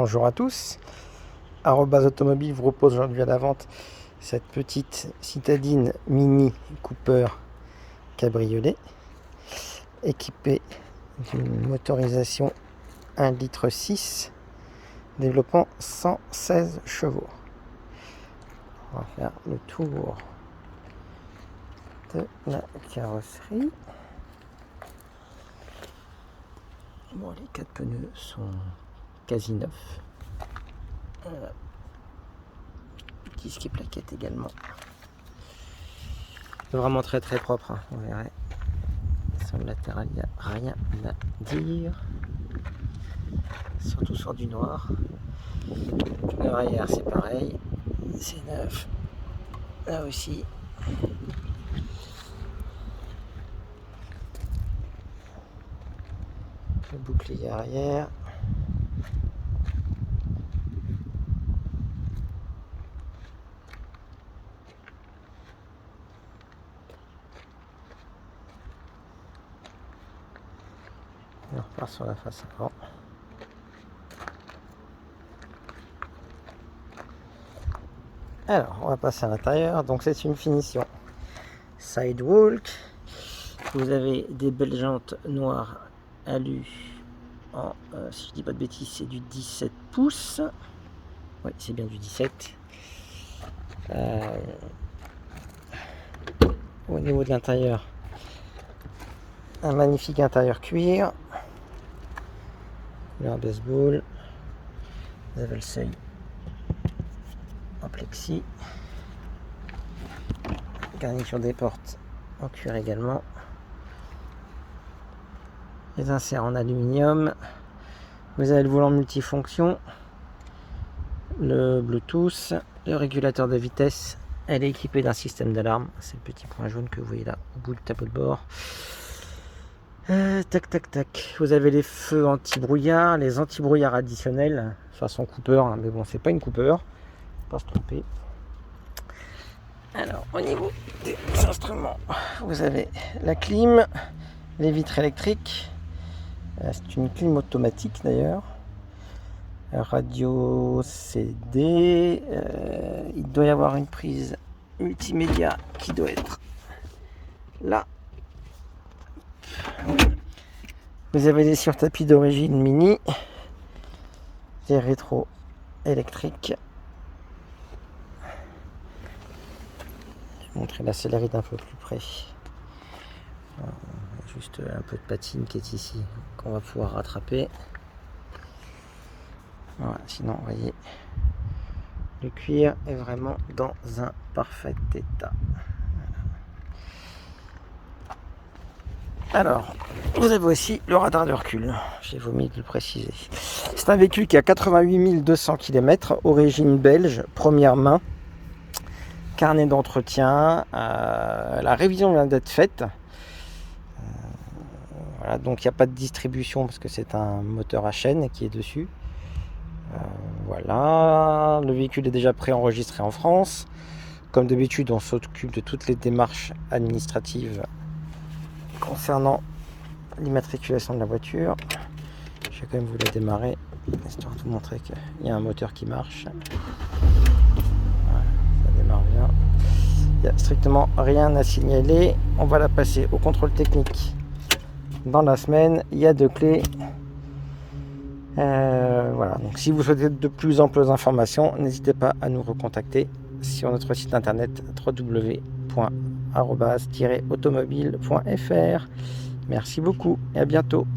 Bonjour à tous. Arobase Automobile vous propose aujourd'hui à la vente cette petite citadine Mini Cooper cabriolet équipée d'une motorisation 1,6 litre développant 116 chevaux. On va faire le tour de la carrosserie. Bon, les 4 pneus sont quasi neufs. Disque et plaquettes également. Vraiment très propre, hein, vous verrez. Sur le latéral, il n'y a rien à dire. Surtout sur du noir. Le arrière, c'est pareil. C'est neuf. Là aussi. Le bouclier arrière. On repart sur la face avant. Alors, on va passer à l'intérieur. Donc, c'est une finition sidewalk. Vous avez des belles jantes noires alu en, si je dis pas de bêtises, c'est du 17 pouces. Oui, c'est bien du 17. Au niveau de l'intérieur, un magnifique intérieur cuir, couleur baseball. Vous avez le seuil en plexi, garniture des portes en cuir également, les inserts en aluminium. Vous avez le volant multifonction, le Bluetooth, le régulateur de vitesse. Elle est équipée d'un système d'alarme, c'est le petit point jaune que vous voyez là au bout du tableau de bord. Tac. Vous avez les feux anti-brouillard, les anti-brouillard additionnels, façon Cooper, hein, mais bon, c'est pas une Cooper, faut pas se tromper. Alors, au niveau des instruments, vous avez la clim, les vitres électriques, c'est une clim automatique d'ailleurs, radio CD, il doit y avoir une prise multimédia qui doit être là. Vous avez des surtapis d'origine mini, des rétros électriques. Je vais montrer la sellerie d'un peu plus près. Juste un peu de patine qui est ici, qu'on va pouvoir rattraper. Voilà, sinon, vous voyez, le cuir est vraiment dans un parfait état. Alors, vous avez aussi le radar de recul, j'ai omis de le préciser. C'est un véhicule qui a 88 200 km, origine belge, première main, carnet d'entretien, la révision vient d'être faite. Voilà, donc il n'y a pas de distribution parce que c'est un moteur à chaîne qui est dessus. Voilà, le véhicule est déjà préenregistré en France. Comme d'habitude, on s'occupe de toutes les démarches administratives concernant l'immatriculation de la voiture. Je vais quand même vous la démarrer, histoire de vous montrer qu'il y a un moteur qui marche. Voilà, ça démarre bien. Il n'y a strictement rien à signaler. On va la passer au contrôle technique dans la semaine. Il y a 2 clés. Voilà, donc si vous souhaitez de plus amples informations, n'hésitez pas à nous recontacter sur notre site internet www.arobase-automobile.fr. Merci beaucoup et à bientôt.